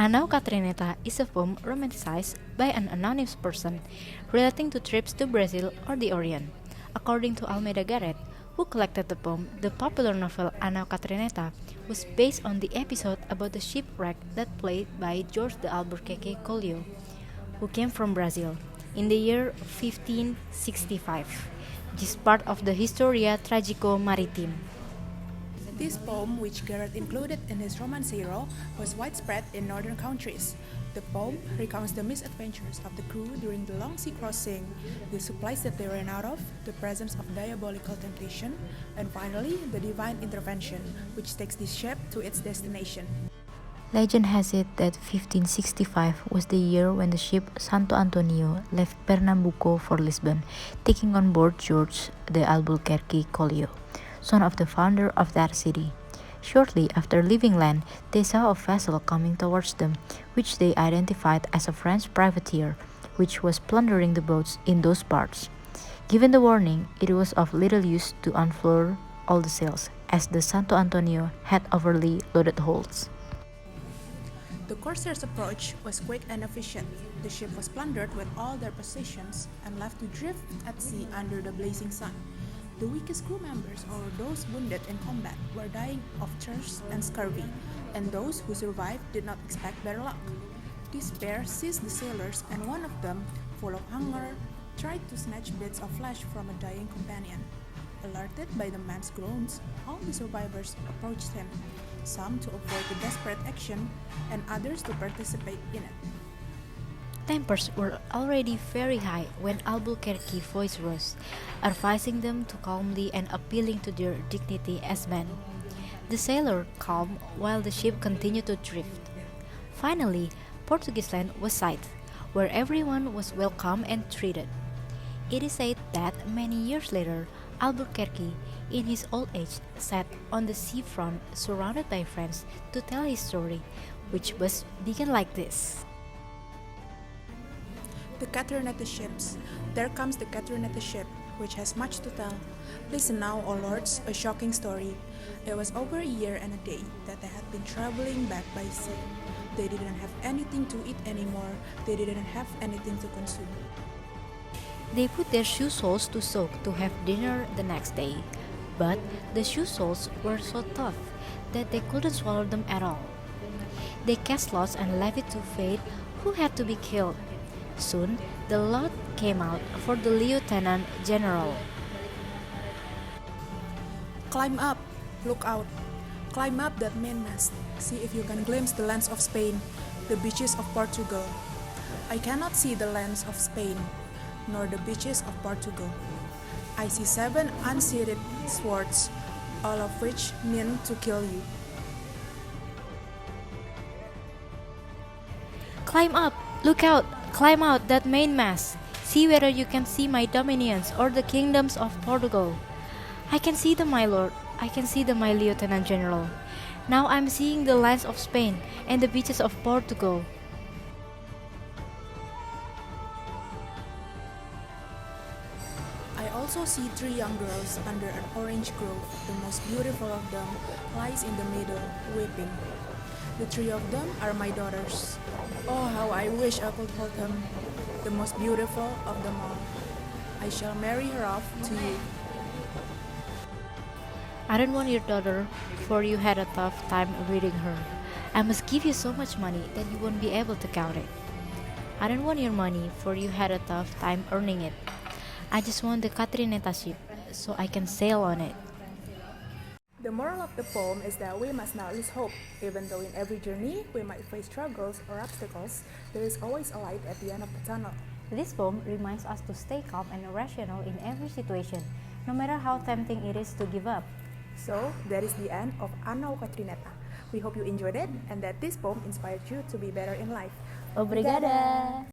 Anau Catrineta is a poem romanticized by an anonymous person relating to trips to Brazil or the Orient. According to Almeida Garrett, who collected the poem, the popular novel Anau Catrineta was based on the episode about the shipwreck that played by George de Albuquerque Collio, who came from Brazil in the year 1565, which is part of the Historia Tragico-Maritime. This poem, which Garrett included in his romancero, was widespread in northern countries. The poem recounts the misadventures of the crew during the long sea crossing, the supplies that they ran out of, the presence of diabolical temptation, and finally, the divine intervention, which takes the ship to its destination. Legend has it that 1565 was the year when the ship Santo Antonio left Pernambuco for Lisbon, taking on board George de Albuquerque Collio, son of the founder of that city. Shortly after leaving land, they saw a vessel coming towards them, which they identified as a French privateer, which was plundering the boats in those parts. Given the warning, it was of little use to unfurl all the sails, as the Santo Antonio had overly loaded holds. The corsairs' approach was quick and efficient. The ship was plundered with all their possessions and left to drift at sea under the blazing sun. The weakest crew members or those wounded in combat were dying of thirst and scurvy, and those who survived did not expect better luck. Despair seized the sailors, and one of them, full of hunger, tried to snatch bits of flesh from a dying companion. Alerted by the man's groans, all the survivors approached him, some to avoid the desperate action, and others to participate in it. Tempers were already very high when Albuquerque's voice rose, advising them to calmly and appealing to their dignity as men. The sailor calmed while the ship continued to drift. Finally, Portugis land was sighted, where everyone was welcome and treated. It is said that many years later, Albuquerque, in his old age, sat on the seafront surrounded by friends to tell his story, which was began like this. The Catrineta ships. There comes the Catrineta ship, which has much to tell. Listen now, O lords, a shocking story. It was over a year and a day that they had been traveling back by sea. They didn't have anything to eat anymore. They didn't have anything to consume. They put their shoe soles to soak to have dinner the next day, but the shoe soles were so tough that they couldn't swallow them at all. They cast lots and left it to fate who had to be killed. Soon, the lot came out for the lieutenant general. Climb up, look out. Climb up that mainmast. See if you can glimpse the lands of Spain, the beaches of Portugal. I cannot see the lands of Spain, nor the beaches of Portugal. I see 7 unsheathed swords, all of which mean to kill you. Climb up, look out, climb out that mainmast. See whether you can see my dominions or the kingdoms of Portugal. I can see them, my lord. I can see them, my lieutenant general. Now I'm seeing the lands of Spain and the beaches of Portugal. I also see 3 young girls under an orange grove. The most beautiful of them lies in the middle, weeping. The 3 of them are my daughters. Oh, how I wish I could hold them, the most beautiful of them all. I shall marry her off to you. I don't want your daughter, for you had a tough time reading her. I must give you so much money that you won't be able to count it. I don't want your money, for you had a tough time earning it. I just want the Catrineta ship, so I can sail on it. The moral of the poem is that we must not lose hope. Even though in every journey we might face struggles or obstacles, there is always a light at the end of the tunnel. This poem reminds us to stay calm and rational in every situation, no matter how tempting it is to give up. So, that is the end of Anau Catrineta. We hope you enjoyed it and that this poem inspired you to be better in life. Obrigada!